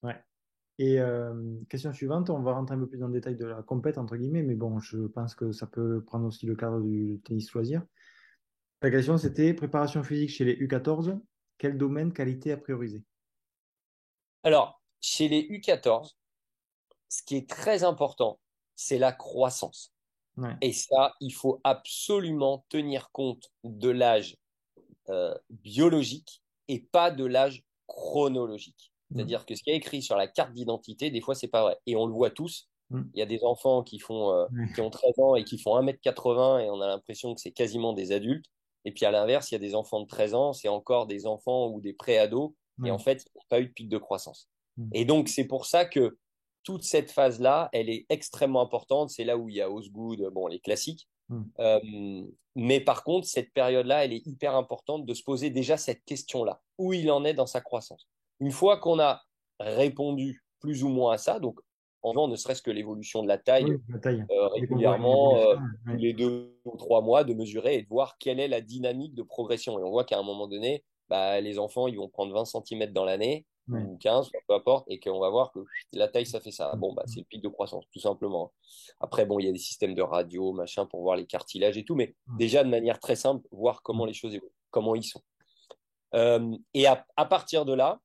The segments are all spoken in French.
Ouais. Et question suivante, on va rentrer un peu plus dans le détail de la compète, entre guillemets, mais bon, je pense que ça peut prendre aussi le cadre du tennis loisir. La question, c'était préparation physique chez les U14, quel domaine, qualité à prioriser? Alors, chez les U14, ce qui est très important, c'est la croissance. Ouais. Et ça, il faut absolument tenir compte de l'âge biologique et pas de l'âge chronologique. Mm. C'est-à-dire que ce qui est écrit sur la carte d'identité, des fois, c'est pas vrai. Et on le voit tous. Mm. Il y a des enfants qui Ouais. ont 13 ans et qui font 1,80 m et on a l'impression que c'est quasiment des adultes. Et puis à l'inverse, il y a des enfants de 13 ans, c'est encore des enfants ou des pré-ados. Et en Ouais. fait, ils n'ont pas eu de pic de croissance. Mm. Et donc, c'est pour ça que toute cette phase-là, elle est extrêmement importante. C'est là où il y a Osgood, bon, les classiques. Mm. Euh, mais par contre, cette période-là, elle est hyper importante de se poser déjà cette question-là, où il en est dans sa croissance. Une fois qu'on a répondu plus ou moins à ça, donc en faisant ne serait-ce que l'évolution de la taille Oui, la taille. Dès qu'on voit une régulièrement, évolution, tous ouais. les 2 ou 3 mois, de mesurer et de voir quelle est la dynamique de progression. Et on voit qu'à un moment donné, bah, les enfants, ils vont prendre 20 centimètres dans l'année, Ouais. ou 15, peu importe, et qu'on va voir que la taille, ça fait ça. Bon, bah, Mm. c'est le pic de croissance, tout simplement. Après, bon, il y a des systèmes de radio, machin, pour voir les cartilages et tout, mais Mm. déjà, de manière très simple, voir comment Mm. les choses évoluent, comment ils sont. Et à partir de là,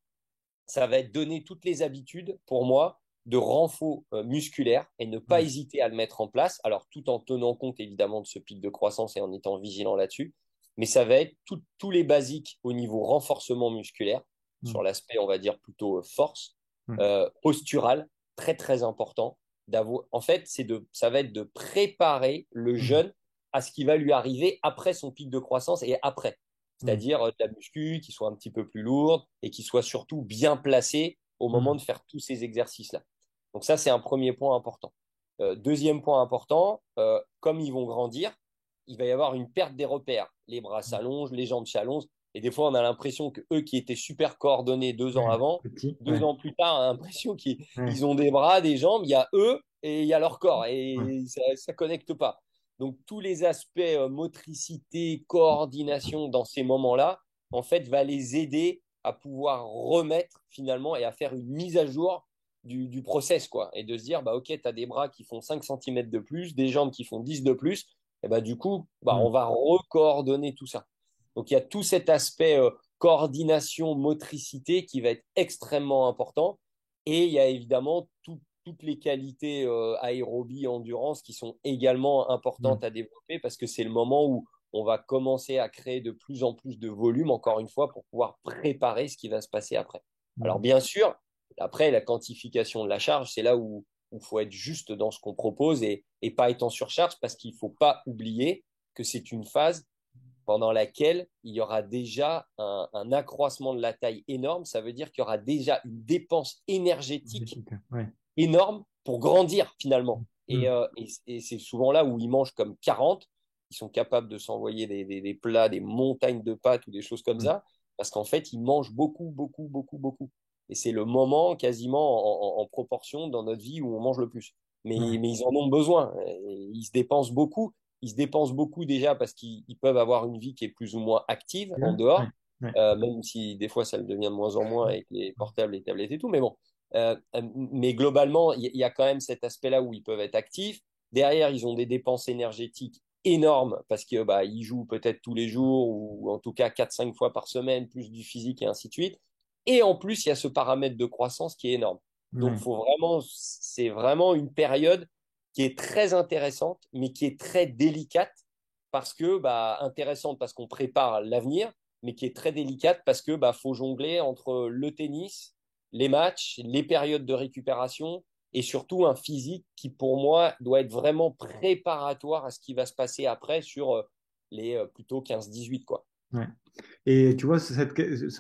ça va être donner toutes les habitudes pour moi de renfort musculaire et ne pas Ouais. hésiter à le mettre en place. Alors, tout en tenant compte évidemment de ce pic de croissance et en étant vigilant là-dessus. Mais ça va être tous les basiques au niveau renforcement musculaire, sur Mm. l'aspect, on va dire, plutôt force, Mm. postural, très très important. En fait, ça va être de préparer le Mm. jeune à ce qui va lui arriver après son pic de croissance et après, Mm. c'est-à-dire de la muscu qui soit un petit peu plus lourde et qui soit surtout bien placée au moment Mm. de faire tous ces exercices-là. Donc ça, c'est un premier point important. Deuxième point important, comme ils vont grandir, il va y avoir une perte des repères. Les bras s'allongent, les jambes s'allongent, et des fois, on a l'impression que eux qui étaient super coordonnés 2 ans Ouais. avant, Petit, deux ouais. ans plus tard, on a l'impression qu'ils Ouais. ils ont des bras, des jambes, il y a eux et il y a leur corps, Ouais. et ça connecte pas. Donc tous les aspects motricité, coordination dans ces moments-là, en fait, va les aider à pouvoir remettre finalement et à faire une mise à jour du process, quoi. Et de se dire, bah, ok, tu as des bras qui font 5 centimètres de plus, des jambes qui font 10 de plus, et bah, du coup, bah, Mm. on va recoordonner tout ça. Donc il y a tout cet aspect coordination, motricité qui va être extrêmement important. Et il y a évidemment toutes les qualités aérobie, endurance qui sont également Mm. importantes à développer parce que c'est le moment où on va commencer à créer de plus en plus de volume, encore une fois, pour pouvoir préparer ce qui va se passer après. Alors Mm. bien sûr, après, la quantification de la charge, c'est là où il faut être juste dans ce qu'on propose et pas être en surcharge parce qu'il ne faut pas oublier que c'est une phase pendant laquelle il y aura déjà un accroissement de la taille énorme. Ça veut dire qu'il y aura déjà une dépense énergétique Esthétique, ouais. énorme pour grandir finalement. Mm. Et c'est souvent là où ils mangent comme 40, ils sont capables de s'envoyer des plats, des montagnes de pâtes ou des choses comme Mm. ça, parce qu'en fait, ils mangent beaucoup, beaucoup, beaucoup, beaucoup. Et c'est le moment quasiment en proportion dans notre vie où on mange le plus. Ouais. Mais ils en ont besoin. Et ils se dépensent beaucoup. Ils se dépensent beaucoup déjà parce qu'ils peuvent avoir une vie qui est plus ou moins active en Bien. Ouais. dehors, Ouais. même si des fois ça le devient de moins en moins avec les portables, les tablettes et tout. Mais bon, mais globalement, il y a quand même cet aspect-là où ils peuvent être actifs. Derrière, ils ont des dépenses énergétiques énormes parce que bah, ils jouent peut-être tous les jours ou en tout cas 4 5 fois par semaine, plus du physique et ainsi de suite. Et en plus, il y a ce paramètre de croissance qui est énorme. Donc, Ouais. c'est vraiment une période qui est très intéressante, mais qui est très délicate parce que, bah, intéressante parce qu'on prépare l'avenir, mais qui est très délicate parce que, bah, faut jongler entre le tennis, les matchs, les périodes de récupération et surtout un physique qui, pour moi, doit être vraiment préparatoire à ce qui va se passer après sur les plutôt 15 18 quoi. Ouais. Et tu vois, ça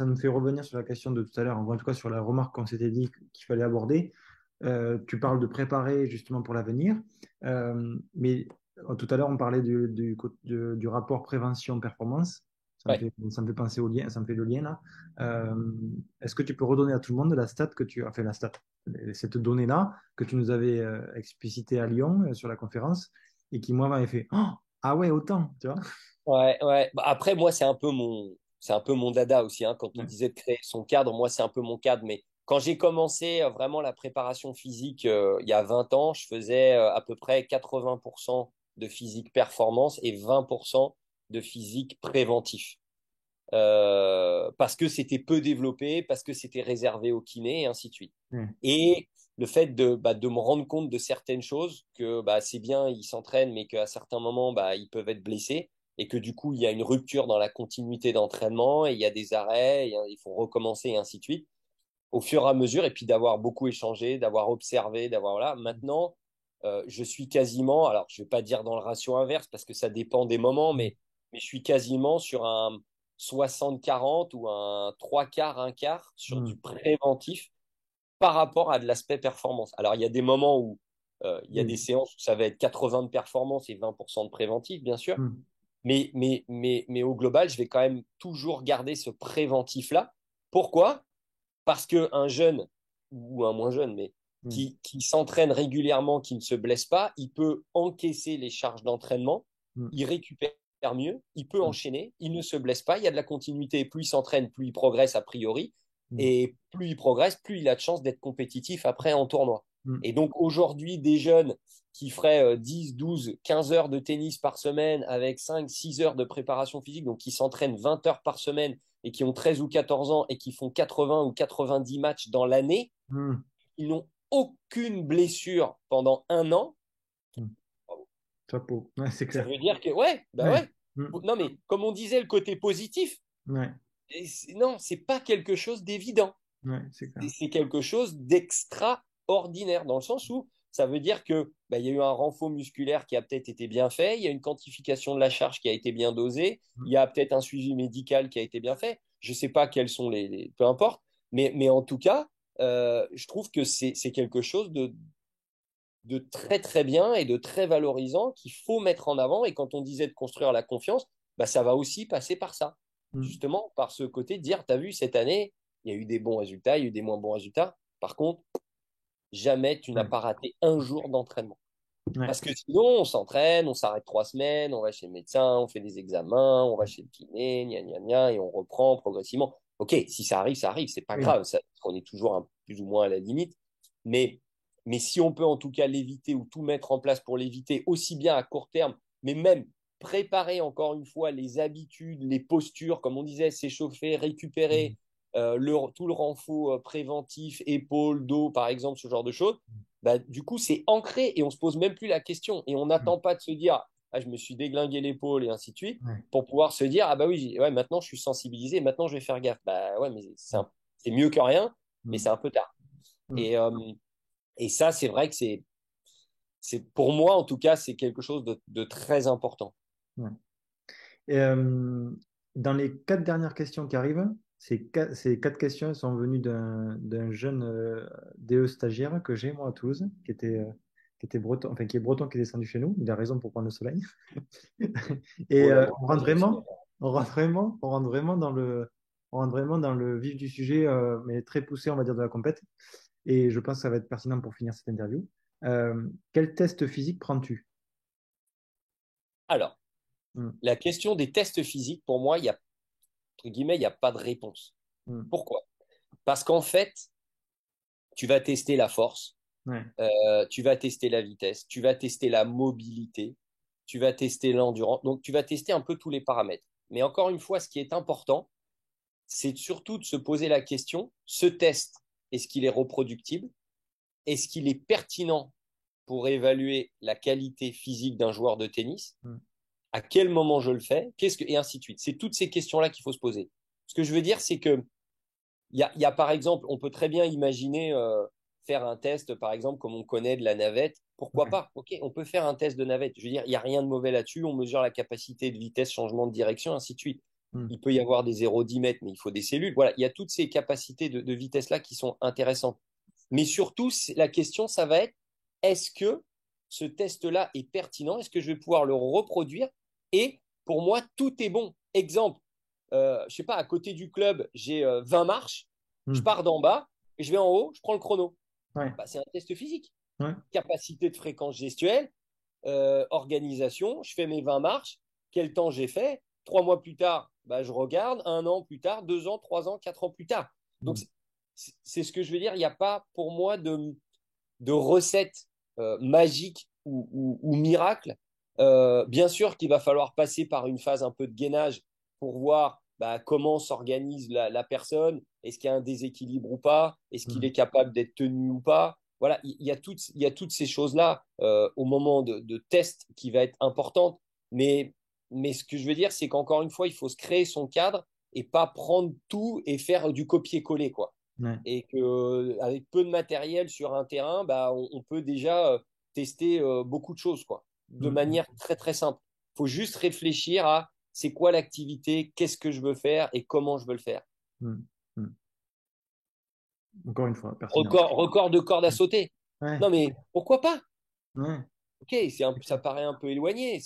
me fait revenir sur la question de tout à l'heure, en tout cas sur la remarque qu'on s'était dit qu'il fallait aborder. Tu parles de préparer justement pour l'avenir, mais tout à l'heure on parlait du rapport prévention-performance. Ouais. Ça me fait penser au lien, ça me fait le lien là. Est-ce que tu peux redonner à tout le monde la stat que tu as fait, la stat, cette donnée-là que tu nous avais explicitée à Lyon sur la conférence et qui moi m'avait fait, oh! Ah ouais, autant, tu vois. Ouais, ouais. Bah, après, moi, c'est un peu mon dada aussi, hein. Quand on Ouais. disait de créer son cadre, moi, c'est un peu mon cadre. Mais quand j'ai commencé vraiment la préparation physique il y a 20 ans, je faisais à peu près 80% de physique performance et 20% de physique préventif. Parce que c'était peu développé, parce que c'était réservé aux kinés et ainsi de suite. Ouais. Et le fait de me rendre compte de certaines choses, que c'est bien, ils s'entraînent, mais qu'à certains moments, ils peuvent être blessés, et que du coup, il y a une rupture dans la continuité d'entraînement, et il y a des arrêts, et, il faut recommencer, et ainsi de suite, au fur et à mesure, et puis d'avoir beaucoup échangé, d'avoir observé, d'avoir là. Maintenant, je suis quasiment, alors je ne vais pas dire dans le ratio inverse, parce que ça dépend des moments, mais je suis quasiment sur un 60-40 ou un 3 quarts, un quart sur Mm. du préventif par rapport à de l'aspect performance. Alors, il y a des moments où il y a des Oui. séances où ça va être 80 de performance et 20% de préventif, bien sûr. Mm. Mais au global, je vais quand même toujours garder ce préventif-là. Pourquoi? Parce qu'un jeune, ou un moins jeune, mais Mm. qui s'entraîne régulièrement, qui ne se blesse pas, il peut encaisser les charges d'entraînement, Mm. il récupère mieux, il peut Mm. enchaîner, il ne se blesse pas, il y a de la continuité. Plus il s'entraîne, plus il progresse a priori. Mm. Et plus il progresse, plus il a de chance d'être compétitif après en tournoi. Mm. Et donc aujourd'hui, des jeunes qui feraient 10, 12, 15 heures de tennis par semaine avec 5, 6 heures de préparation physique, donc qui s'entraînent 20 heures par semaine et qui ont 13 ou 14 ans et qui font 80 ou 90 matchs dans l'année, Mm. ils n'ont aucune blessure pendant un an. Mm. Chapeau. Ouais, c'est Ça clair. veut dire que, ouais, bah Ouais. ouais. Mm. Non, mais comme on disait, le côté positif, Ouais. non, c'est pas quelque chose d'évident. Ouais, c'est clair. C'est quelque chose d'extraordinaire dans le sens où ça veut dire que il y a eu un renfort musculaire qui a peut-être été bien fait, il y a une quantification de la charge qui a été bien dosée, il Mm. y a peut-être un suivi médical qui a été bien fait. Je ne sais pas quels sont peu importe, mais en tout cas, je trouve que c'est quelque chose de très très bien et de très valorisant qu'il faut mettre en avant. Et quand on disait de construire la confiance, ça va aussi passer par ça. Mm. Justement, par ce côté de dire, tu as vu, cette année, il y a eu des bons résultats, il y a eu des moins bons résultats. Par contre, jamais tu n'as Ouais. pas raté un jour d'entraînement. Ouais. Parce que sinon, on s'entraîne, on s'arrête 3 semaines, on va chez le médecin, on fait des examens, on va chez le kiné, gna gna gna, et on reprend progressivement. Ok, si ça arrive, c'est pas Oui. grave, ça, on est toujours plus ou moins à la limite. Mais, mais si on peut en tout cas l'éviter ou tout mettre en place pour l'éviter, aussi bien à court terme, mais même préparer encore une fois les habitudes, les postures, comme on disait, s'échauffer, Mm. récupérer tout le renfort préventif, épaules, dos, par exemple, ce genre de choses, du coup, c'est ancré et on se pose même plus la question. Et on Mm. n'attend pas de se dire, ah, je me suis déglingué l'épaule et ainsi de suite, Ouais. pour pouvoir se dire, ah bah oui, ouais, maintenant je suis sensibilisé, maintenant je vais faire gaffe. Bah ouais, mais Mm. c'est mieux que rien, mais Mm. c'est un peu tard. Mm. Et, euh, et ça, c'est vrai que pour moi, en tout cas, c'est quelque chose de très important. Ouais. Et, dans les 4 dernières questions qui arrivent, ces 4 questions elles sont venues d'un jeune DE stagiaire que j'ai moi à Toulouse, qui était breton, enfin qui est breton, qui est descendu chez nous. Il a raison pour prendre le soleil. Et Oh, la on rentre Bretagne aussi. vraiment, on rentre vraiment dans le vif du sujet, mais très poussé, on va dire, de la compète. Et je pense que ça va être pertinent pour finir cette interview. Quel test physique prends-tu? Alors, Hmm. la question des tests physiques, pour moi, entre guillemets, il n'y a pas de réponse. Hmm. Pourquoi? Parce qu'en fait, tu vas tester la force, Ouais. tu vas tester la vitesse, tu vas tester la mobilité, tu vas tester l'endurance. Donc, tu vas tester un peu tous les paramètres. Mais encore une fois, ce qui est important, c'est surtout de se poser la question, ce test, est-ce qu'il est reproductible? Est-ce qu'il est pertinent pour évaluer la qualité physique d'un joueur de tennis? Hmm. À quel moment je le fais? Et ainsi de suite. C'est toutes ces questions-là qu'il faut se poser. Ce que je veux dire, c'est que il y a par exemple, on peut très bien imaginer faire un test, par exemple, comme on connaît de la navette. Pourquoi Ouais. pas? Ok, on peut faire un test de navette. Je veux dire, il n'y a rien de mauvais là-dessus. On mesure la capacité de vitesse, changement de direction, ainsi de suite. Hmm. Il peut y avoir des aérodimètres, mais il faut des cellules. Voilà, il y a toutes ces capacités de vitesse-là qui sont intéressantes. Mais surtout, la question, ça va être, est-ce que ce test-là est pertinent? Est-ce que je vais pouvoir le reproduire? Et pour moi, tout est bon. Exemple, je sais pas, à côté du club, j'ai 20 marches, je Hmm. pars d'en bas, et je vais en haut, je prends le chrono. Ouais. C'est un test physique. Ouais. Capacité de fréquence gestuelle, organisation, je fais mes 20 marches, quel temps j'ai fait, 3 mois plus tard, bah, je regarde, 1 an plus tard, 2 ans, 3 ans, 4 ans plus tard. Donc, Mm. c'est ce que je veux dire. Il n'y a pas pour moi de recette magique ou miracle. Bien sûr qu'il va falloir passer par une phase un peu de gainage pour voir bah, comment s'organise la personne, est-ce qu'il y a un déséquilibre ou pas, est-ce qu'il est Mm. capable d'être tenu ou pas. Voilà, il y a toutes ces choses-là au moment de test qui va être importante. Mais ce que je veux dire, c'est qu'encore une fois, il faut se créer son cadre et pas prendre tout et faire du copier-coller, quoi. Ouais. Et qu'avec peu de matériel sur un terrain, bah, on peut déjà tester beaucoup de choses, quoi, de Mm. manière très très simple. Il faut juste réfléchir à c'est quoi l'activité, qu'est-ce que je veux faire et comment je veux le faire. Mm. Mm. Encore une fois, pertinent. Record de corde à sauter. Ouais. Non mais pourquoi pas? Ouais. Ok, ça paraît un peu éloigné.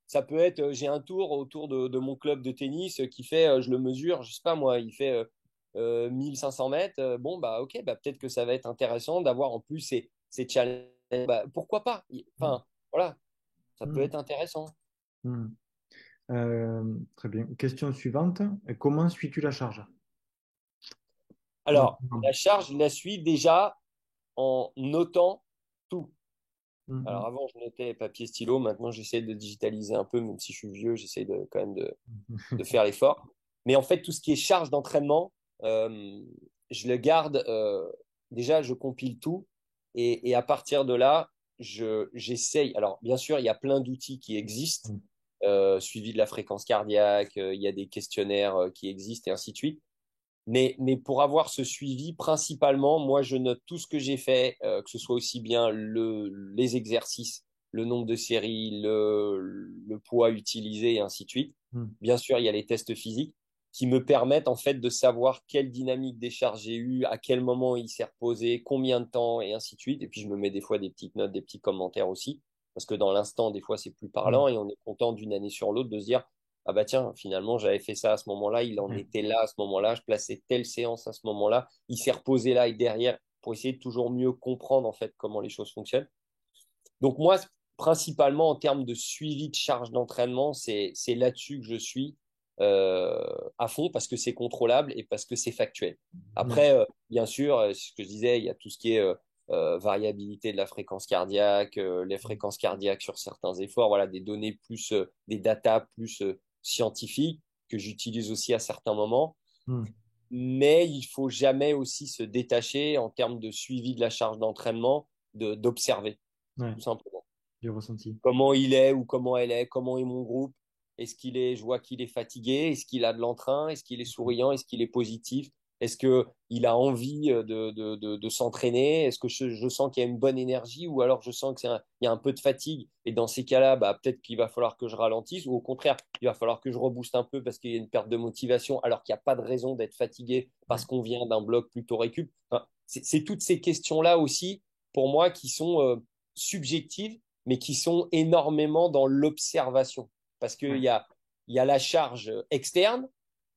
Ça peut être, j'ai un tour autour de mon club de tennis qui fait, je le mesure, je sais pas moi, il fait 1500 mètres. Bon, bah ok, bah, peut-être que ça va être intéressant d'avoir en plus ces challenges. Bah, pourquoi pas? Mm. Enfin, voilà, ça peut Mm. être intéressant. Mm. Très bien. Question suivante. Comment suis-tu la charge? Alors, la charge, je la suis déjà en notant tout. Alors Mm. avant, je notais papier, stylo. Maintenant, j'essaie de digitaliser un peu, même si je suis vieux, j'essaie quand même de faire l'effort. Mais en fait, tout ce qui est charge d'entraînement, euh, je le garde. Déjà, je compile tout. Et à partir de là, j'essaye. Alors, bien sûr, il y a plein d'outils qui existent. Mm. Suivi de la fréquence cardiaque, il y a des questionnaires qui existent et ainsi de suite. Mais pour avoir ce suivi, principalement, moi, je note tout ce que j'ai fait, que ce soit aussi bien les exercices, le nombre de séries, le poids utilisé et ainsi de suite. Mm. Bien sûr, il y a les tests physiques qui me permettent en fait de savoir quelle dynamique des charges j'ai eu, à quel moment il s'est reposé, combien de temps et ainsi de suite. Et puis, je me mets des fois des petites notes, des petits commentaires aussi, parce que dans l'instant, des fois, c'est plus Mm. parlant et on est content d'une année sur l'autre de se dire, ah bah tiens, finalement, j'avais fait ça à ce moment-là, il en Ouais. était là à ce moment-là, je plaçais telle séance à ce moment-là, il s'est reposé là et derrière pour essayer de toujours mieux comprendre en fait comment les choses fonctionnent. Donc moi, principalement en termes de suivi de charge d'entraînement, c'est là-dessus que je suis à fond parce que c'est contrôlable et parce que c'est factuel. Ouais. Après, bien sûr, ce que je disais, il y a tout ce qui est variabilité de la fréquence cardiaque, les fréquences cardiaques sur certains efforts, voilà, des données plus, des datas plus scientifiques que j'utilise aussi à certains moments. Mm. Mais il faut jamais aussi se détacher en termes de suivi de la charge d'entraînement, d'observer, Ouais. tout simplement J'ai ressenti. comment il est ou comment elle est, comment est mon groupe. Est-ce qu'il est, je vois qu'il est fatigué, est-ce qu'il a de l'entrain, est-ce qu'il est souriant, est-ce qu'il est positif, est-ce qu'il a envie de s'entraîner, est-ce que je sens qu'il y a une bonne énergie ou alors je sens qu'il y a un peu de fatigue et dans ces cas-là, bah, peut-être qu'il va falloir que je ralentisse ou au contraire, il va falloir que je rebooste un peu parce qu'il y a une perte de motivation alors qu'il n'y a pas de raison d'être fatigué Ouais. parce qu'on vient d'un bloc plutôt récup. Enfin, c'est toutes ces questions-là aussi pour moi qui sont subjectives mais qui sont énormément dans l'observation. Parce Ouais. il y a la charge externe,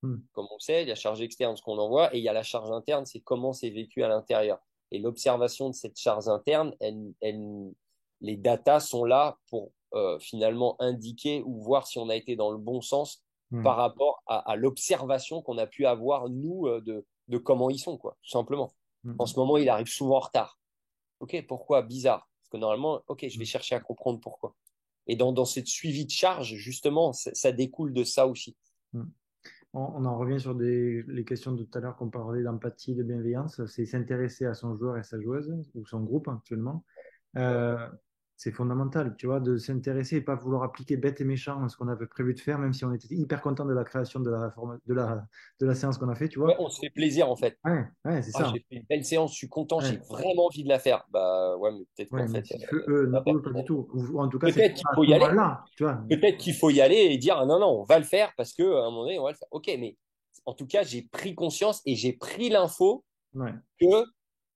Mm. comme on sait, il y a la charge externe, ce qu'on envoie, et il y a la charge interne, c'est comment c'est vécu à l'intérieur. Et l'observation de cette charge interne, les datas sont là pour finalement indiquer ou voir si on a été dans le bon sens Ouais. par rapport à l'observation qu'on a pu avoir, nous, de comment ils sont, quoi, tout simplement. En Mm. ce moment, il arrive souvent en retard. Ok, pourquoi? Bizarre. Parce que normalement, ok, je vais Mm. chercher à comprendre pourquoi. Et dans cette suivi de charge, justement, ça découle de ça aussi. Mm. On en revient sur les questions de tout à l'heure qu'on parlait d'empathie, de bienveillance. C'est s'intéresser à son joueur et sa joueuse, ou son groupe actuellement. Ouais. Euh, c'est fondamental, tu vois, de s'intéresser et pas vouloir appliquer bête et méchant ce qu'on avait prévu de faire, même si on était hyper content de la création de la séance qu'on a fait, tu vois. Ouais, on se fait plaisir en fait. Ouais, ouais, c'est Ah, ça. j'ai fait une belle séance, je suis content, j'ai Ouais, vraiment envie de la faire. Bah ouais, mais peut-être qu'en ouais, mais fait, si eux, non, n'importe. eux, pas du tout. Ou en tout cas, c'est Peut-être qu'il pas à faut ce y aller. moment-là, tu vois. Peut-être qu'il faut y aller et dire ah, non, non, on va le faire parce qu'à un moment donné, on va le faire. Ok, mais en tout cas, j'ai pris conscience et j'ai pris l'info Ouais. qu'il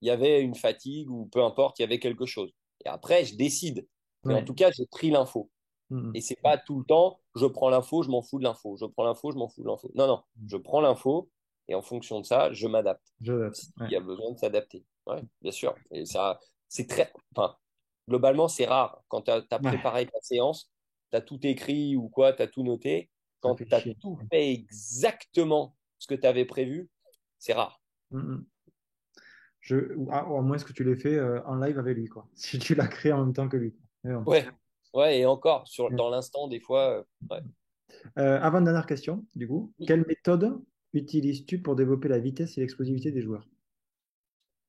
y avait une fatigue ou peu importe, il y avait quelque chose. Et après, je décide. Mais en Ouais. tout cas, j'ai pris l'info. Et Mm, c'est pas tout le temps, je prends l'info, je m'en fous de l'info. Je prends l'info, je m'en fous de l'info. Non, non, mm. je prends l'info et en fonction de ça, je m'adapte. Je note. S'il Ouais. y a besoin de s'adapter. Ouais, bien sûr. Et ça, c'est très. Enfin, globalement, c'est rare. Quand tu as Ouais, préparé ta séance, tu as tout écrit ou quoi, tu as tout noté. ça Quand fait tu as chier. tout fait exactement ce que tu avais prévu, c'est rare. Mm, mm. Ou à moins que tu l'aies fait en live avec lui, quoi. Si tu l'as créé en même temps que lui. Mais bon. Ouais, ouais, et encore, Ouais. dans l'instant, des fois, ouais. Avant-dernière question, du coup. Quelle méthode utilises-tu pour développer la vitesse et l'explosivité des joueurs?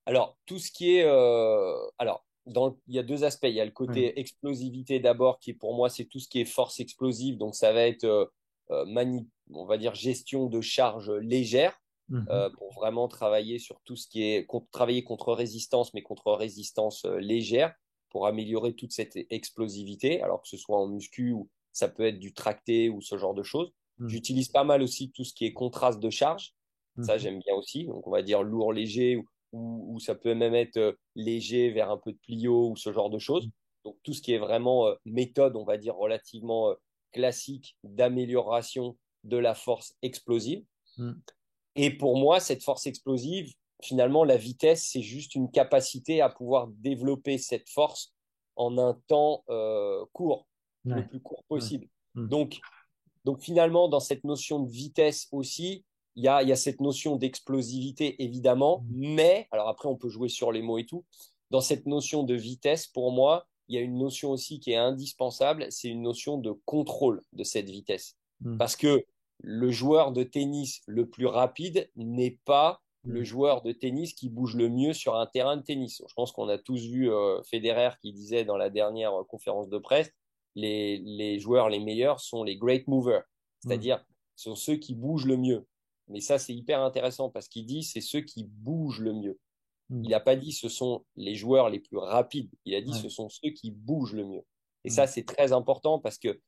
Alors, tout ce qui est. Il y a deux aspects. Il y a le Ouais. côté explosivité d'abord, qui pour moi, c'est tout ce qui est force explosive. Donc, ça va être, on va dire, gestion de charge légère Mhm. pour vraiment travailler sur tout ce qui est. Travailler contre résistance, mais contre résistance légère pour améliorer toute cette explosivité. Alors que ce soit en muscu ou ça peut être du tracté ou ce genre de choses. Mhm. J'utilise pas mal aussi tout ce qui est contraste de charge. Ça, Mhm. j'aime bien aussi. Donc, on va dire lourd, léger ou ça peut même être léger vers un peu de plio ou ce genre de choses. Donc tout ce qui est vraiment méthode, on va dire, relativement classique d'amélioration de la force explosive. Mhm. Et pour moi, cette force explosive, finalement, la vitesse, c'est juste une capacité à pouvoir développer cette force en un temps court, le Ouais. plus court Ouais. possible. Mhm. Donc, donc finalement, dans cette notion de vitesse aussi, il y a cette notion d'explosivité, évidemment, mais, alors après, on peut jouer sur les mots et tout, dans cette notion de vitesse, pour moi, il y a une notion aussi qui est indispensable, c'est une notion de contrôle de cette vitesse. Mhm. Parce que le joueur de tennis le plus rapide n'est pas le Mhm. joueur de tennis qui bouge le mieux sur un terrain de tennis. Je pense qu'on a tous vu Federer qui disait dans la dernière conférence de presse, les joueurs les meilleurs sont les great movers, Mhm. c'est-à-dire sont ceux qui bougent le mieux. Mais ça, c'est hyper intéressant parce qu'il dit c'est ceux qui bougent le mieux. Il Mhm. n'a pas dit ce sont les joueurs les plus rapides. Il a dit Ouais. ce sont ceux qui bougent le mieux. Et ça, Mhm. c'est très important parce que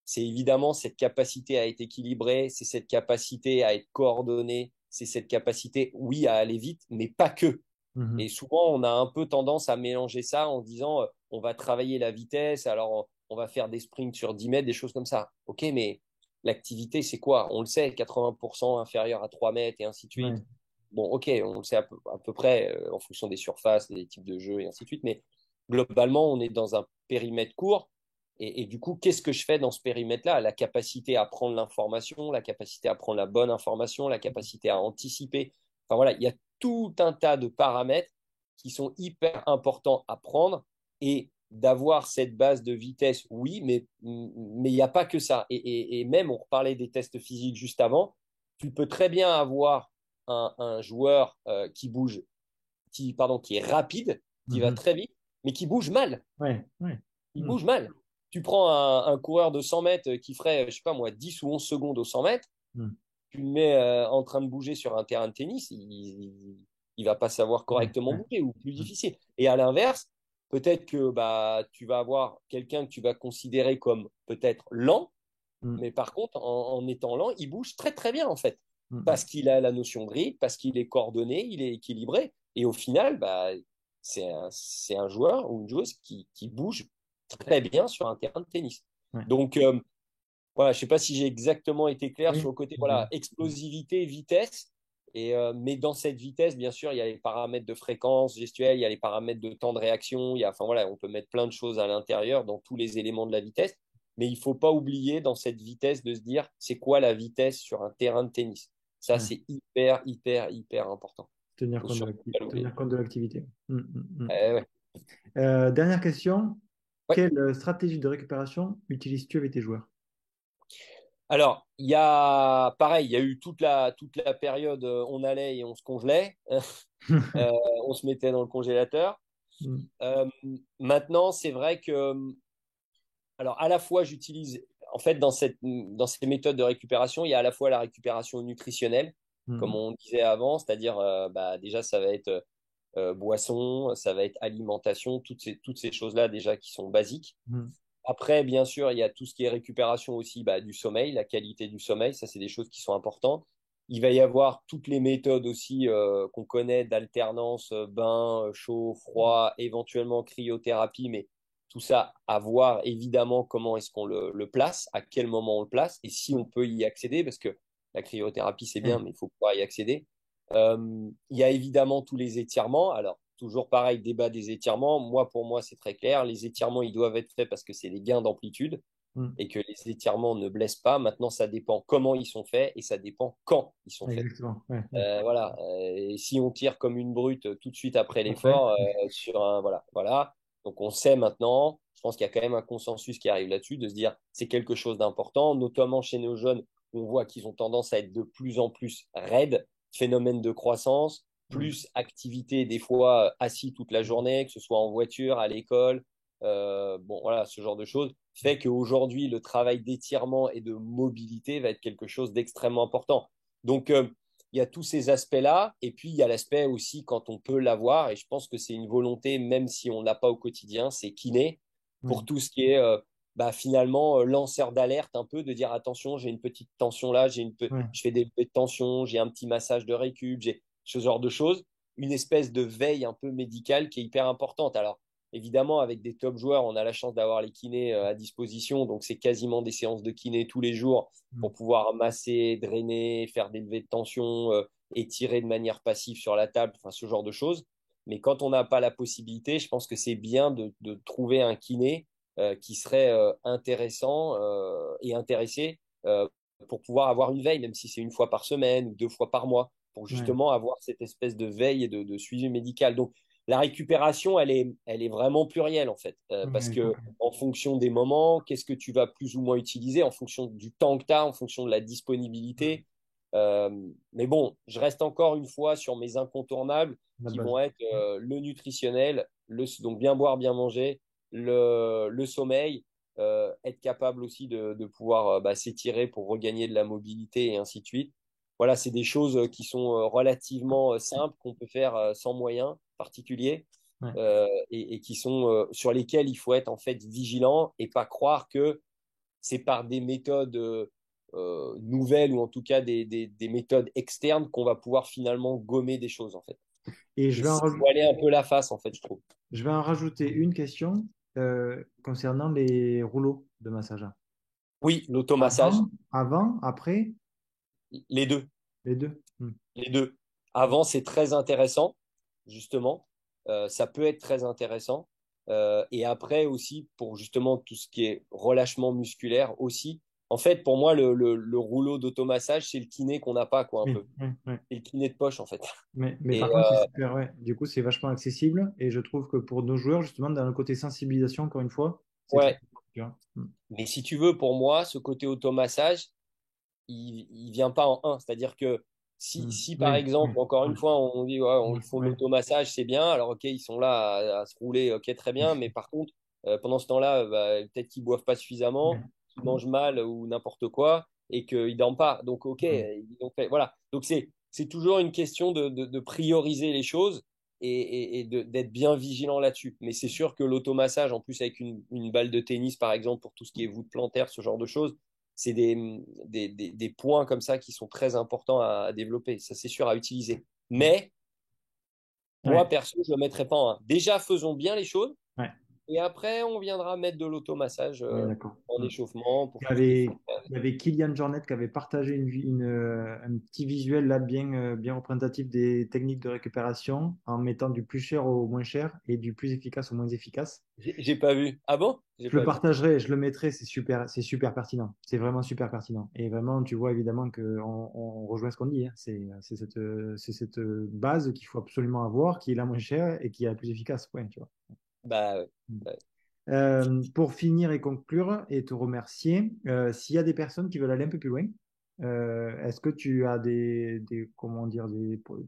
c'est évidemment cette capacité à être équilibré, c'est cette capacité à être coordonné, c'est cette capacité, oui, à aller vite, mais pas que. Et Mhm. souvent, on a un peu tendance à mélanger ça en disant on va travailler la vitesse, alors on va faire des sprints sur 10 mètres, des choses comme ça. Ok, mais l'activité, c'est quoi? On le sait, 80% inférieur à 3 mètres et ainsi de suite. Ouais. Bon, ok, on le sait à peu près en fonction des surfaces, des types de jeux et ainsi de suite, mais globalement, on est dans un périmètre court. Et du coup, qu'est-ce que je fais dans ce périmètre-là? La capacité à prendre l'information, la capacité à prendre la bonne information, la capacité à anticiper. Enfin voilà, il y a tout un tas de paramètres qui sont hyper importants à prendre et d'avoir cette base de vitesse, oui, mais il n'y a pas que ça. Et même, on reparlait des tests physiques juste avant, tu peux très bien avoir un joueur qui bouge, qui est rapide, qui va Mhm. très vite, mais qui bouge mal. Ouais. Ouais. Il Mhm. bouge mal. Tu prends un coureur de 100 mètres qui ferait, je sais pas moi, 10 ou 11 secondes au 100 mètres, Mhm. tu le mets en train de bouger sur un terrain de tennis, il va pas savoir Ouais. correctement Ouais. bouger ou plus Mhm. difficile. Et à l'inverse, peut-être que bah, tu vas avoir quelqu'un que tu vas considérer comme peut-être lent, Mhm. mais par contre, en étant lent, il bouge très très bien en fait. Mhm. Parce qu'il a la notion de rythme, parce qu'il est coordonné, il est équilibré. Et au final, bah, c'est un joueur ou une joueuse qui bouge très bien sur un terrain de tennis. Ouais. Donc, voilà, je ne sais pas si j'ai exactement été clair Oui. sur le côté voilà, explosivité, vitesse. Mais dans cette vitesse, bien sûr, il y a les paramètres de fréquence gestuelle, il y a les paramètres de temps de réaction. Enfin, voilà, on peut mettre plein de choses à l'intérieur dans tous les éléments de la vitesse. Mais il ne faut pas oublier dans cette vitesse de se dire c'est quoi la vitesse sur un terrain de tennis. Ça, Ouais. c'est hyper, hyper, hyper important. Tenir Faut compte de surtout pas l'oublier. tenir compte de l'activité. Ouais. Dernière question. Ouais. Quelle stratégie de récupération utilises-tu avec tes joueurs? Alors, il y a pareil, il y a eu toute la période, on allait et on se congelait. Euh, on se mettait dans le congélateur. Mm. Euh, Maintenant, c'est vrai que, alors à la fois, j'utilise, en fait, dans ces méthodes de récupération, il y a à la fois la récupération nutritionnelle, comme Mm. on disait avant, c'est-à-dire, bah, déjà, ça va être boisson, ça va être alimentation, toutes ces choses-là déjà qui sont basiques. Mm. Après, bien sûr, il y a tout ce qui est récupération aussi bah, du sommeil, la qualité du sommeil, ça c'est des choses qui sont importantes. Il va y avoir toutes les méthodes aussi qu'on connaît d'alternance, bain, chaud, froid, éventuellement cryothérapie, mais tout ça à voir évidemment comment est-ce qu'on le place, à quel moment on le place et si on peut y accéder, parce que la cryothérapie c'est bien, Ouais. mais il faut pouvoir y accéder. Il y a évidemment tous les étirements. Alors, toujours pareil, débat des étirements. Moi, pour moi, c'est très clair. Les étirements, ils doivent être faits parce que c'est des gains d'amplitude Mm. et que les étirements ne blessent pas. Maintenant, ça dépend comment ils sont faits et ça dépend quand ils sont faits. Exactement. Ouais, ouais. Voilà. Et si on tire comme une brute tout de suite après Après. l'effort, sur un, voilà, voilà. Donc, on sait maintenant. Je pense qu'il y a quand même un consensus qui arrive là-dessus de se dire c'est quelque chose d'important, notamment chez nos jeunes. On voit qu'ils ont tendance à être de plus en plus raides, phénomène de croissance, Mm. plus activité des fois assis toute la journée, que ce soit en voiture, à l'école, bon voilà, ce genre de choses fait qu'aujourd'hui le travail d'étirement et de mobilité va être quelque chose d'extrêmement important. Donc il y a tous ces aspects-là, et puis il y a l'aspect aussi quand on peut l'avoir, et je pense que c'est une volonté, même si on ne l'a pas au quotidien, c'est kiné, pour Mm. tout ce qui est finalement lanceur d'alerte un peu, de dire attention, j'ai une petite tension là, Ouais. je fais des levées de tension, j'ai un petit massage de récup, j'ai ce genre de choses, une espèce de veille un peu médicale qui est hyper importante. Alors évidemment, avec des top joueurs, on a la chance d'avoir les kinés à disposition, donc c'est quasiment des séances de kiné tous les jours Mm. pour pouvoir masser, drainer, faire des levées de tension, étirer de manière passive sur la table, enfin ce genre de choses. Mais quand on n'a pas la possibilité, je pense que c'est bien de trouver un kiné qui serait intéressant et intéressé pour pouvoir avoir une veille, même si c'est une fois par semaine ou deux fois par mois, pour Ouais. justement avoir cette espèce de veille et de suivi médical. Donc, la récupération, elle est vraiment plurielle en fait, parce Ouais, que en fonction des moments, qu'est-ce que tu vas plus ou moins utiliser, en fonction du temps que tu as, en fonction de la disponibilité. Euh, mais bon, je reste encore une fois sur mes incontournables la qui base. vont être le nutritionnel, donc bien boire, bien manger, le sommeil, être capable aussi de pouvoir s'étirer pour regagner de la mobilité et ainsi de suite. Voilà, c'est des choses qui sont relativement simples, qu'on peut faire sans moyens particuliers Ouais. et qui sont sur lesquels il faut être en fait vigilant et pas croire que c'est par des méthodes nouvelles ou en tout cas des méthodes externes qu'on va pouvoir finalement gommer des choses en fait. Et Et il faut aller un peu la face en fait, je trouve. je vais en rajouter une question concernant les rouleaux de massage. Oui, l'automassage, Avant, après, les deux. les deux. Mm. Les deux. Avant, c'est très intéressant, justement. Ça peut être très intéressant. Et après aussi, pour justement tout ce qui est relâchement musculaire aussi. En fait, pour moi, le rouleau d'automassage, c'est le kiné qu'on n'a pas, quoi, un Oui, peu. oui, oui. C'est le kiné de poche, en fait. Mais Et par contre, c'est super, ouais. Du coup, c'est vachement accessible et je trouve que pour nos joueurs, justement, dans le côté sensibilisation, encore une fois, c'est très ouais, important, tu vois. Mm. mais si tu veux, pour moi, ce côté automassage, il vient pas en un. C'est-à-dire que Mm. si par Oui, oui, exemple, encore oui, une fois, on dit ouais, oui, ils font de oui. l'automassage, c'est bien. Alors, ok, ils sont là à se rouler, ok, très bien. Mais par contre, pendant ce temps-là, peut-être qu'ils boivent pas Oui. suffisamment, qu'ils Mm. mangent mal ou n'importe quoi et qu'ils dorment pas. Donc, ok, Mm. ils ont fait. Voilà. Donc, c'est toujours une question de prioriser les choses et d'être bien vigilant là-dessus. Mais c'est sûr que l'automassage, en plus avec une balle de tennis, par exemple, pour tout ce qui est voûte plantaire, ce genre de choses, c'est des points comme ça qui sont très importants à développer. Ça, c'est sûr à utiliser. Mais moi, Ouais, perso, je ne le mettrai pas en un. Déjà, faisons bien les choses. ouais, Et après, on viendra mettre de l'automassage ouais, d'accord. en Mm. échauffement pour Il y tout ce qui est avait, fond. il y avait Kylian Jornet qui avait partagé un petit visuel là bien, bien représentatif des techniques de récupération en mettant du plus cher au moins cher et du plus efficace au moins efficace. J'ai pas vu. Ah bon? J'ai Je le pas vu. partagerai, je le mettrai, c'est super pertinent. C'est vraiment super pertinent. Et vraiment, tu vois évidemment on rejoint ce qu'on dit, hein. C'est cette base qu'il faut absolument avoir, qui est la moins chère et qui est la plus efficace. Point, tu vois. Bah, ouais. Ouais. Pour finir et conclure et te remercier, s'il y a des personnes qui veulent aller un peu plus loin, est-ce que tu as comment dire,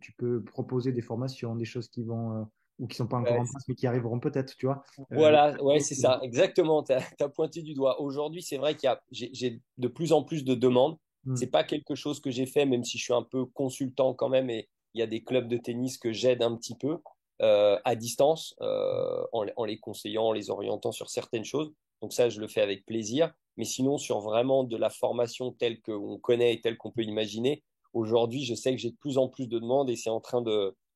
tu peux proposer des formations, des choses qui vont ou qui sont pas encore Ouais, en place mais qui arriveront peut-être, tu vois? voilà, ouais, c'est ça, exactement. Tu as pointé du doigt. Aujourd'hui, c'est vrai j'ai de plus en plus de demandes. Hmm. C'est pas quelque chose que j'ai fait, même si je suis un peu consultant quand même, et il y a des clubs de tennis que j'aide un petit peu à distance, en les conseillant, en les orientant sur certaines choses. Donc ça, je le fais avec plaisir. Mais sinon, sur vraiment de la formation telle qu'on connaît et telle qu'on peut imaginer, aujourd'hui, je sais que j'ai de plus en plus de demandes et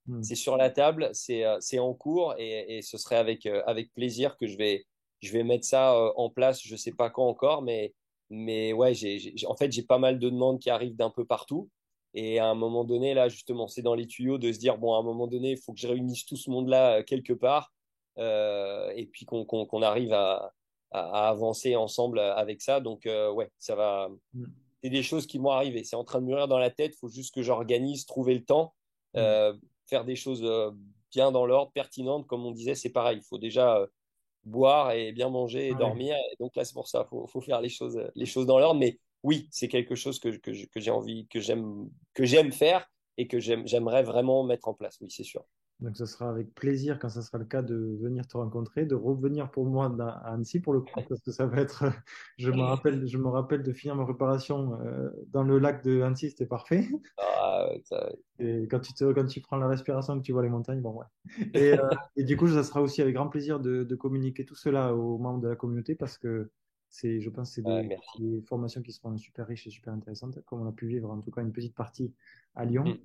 Hmm. c'est sur la table, c'est en cours et ce serait avec plaisir que je vais mettre ça en place. Je sais pas quand encore, mais ouais, en fait, j'ai pas mal de demandes qui arrivent d'un peu partout Et à un moment donné, là, justement, c'est dans les tuyaux de se dire, bon, à un moment donné, il faut que je réunisse tout ce monde-là quelque part, et puis qu'on arrive à avancer ensemble avec ça. Donc, ouais, ça va. Mm. C'est des choses qui vont arriver. C'est en train de mûrir dans la tête. Il faut juste que j'organise, trouver le temps, Mm. euh, faire des choses bien dans l'ordre, pertinentes. Comme on disait, c'est pareil. Il faut déjà boire et bien manger et Ouais. dormir. Et donc là, c'est pour ça, faut faire les choses dans l'ordre. Mais oui, c'est quelque chose que j'ai envie, que j'aime faire et que j'aimerais vraiment mettre en place. Oui, c'est sûr. Donc, ce sera avec plaisir, quand ce sera le cas, de venir te rencontrer, de revenir pour moi à Annecy pour le coup, parce que ça va être, je me rappelle de finir ma préparation dans le lac de Annecy, c'était parfait. Ah, Et quand tu prends la respiration, que tu vois les montagnes, bon, ouais. Et du coup, ça sera aussi avec grand plaisir de communiquer tout cela aux membres de la communauté, parce que je pense que c'est merci. des formations qui seront super riches et super intéressantes, comme on a pu vivre en tout cas une petite partie à Lyon. Mm.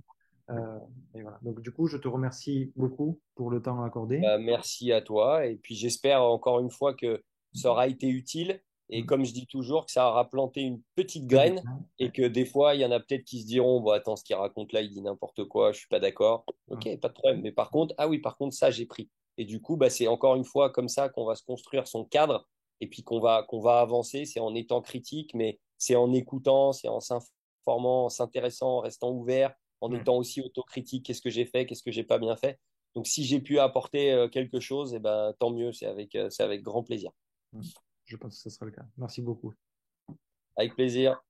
Et voilà. Donc, du coup, je te remercie beaucoup pour le temps accordé. Bah, merci à toi. Et puis j'espère encore une fois que ça aura été utile. Et Mm. comme je dis toujours, que ça aura planté une petite Que du graine. bien. Et Ouais. que des fois, il y en a peut-être qui se diront, bon, attends, ce qu'il raconte là, il dit n'importe quoi, je suis pas d'accord. Ok, Mm. pas de problème. Mais par contre, ah oui, par contre, ça, j'ai pris. Et du coup, bah, c'est encore une fois comme ça qu'on va se construire son cadre et puis qu'on va avancer. C'est en étant critique, mais c'est en écoutant, c'est en s'informant, en s'intéressant, en restant ouvert, en Mm. étant aussi autocritique. Qu'est-ce que j'ai fait, qu'est-ce que j'ai pas bien fait. Donc, si j'ai pu apporter quelque chose, eh ben, tant mieux, c'est avec grand plaisir. Mm. Je pense que ce sera le cas. Merci beaucoup. Avec plaisir.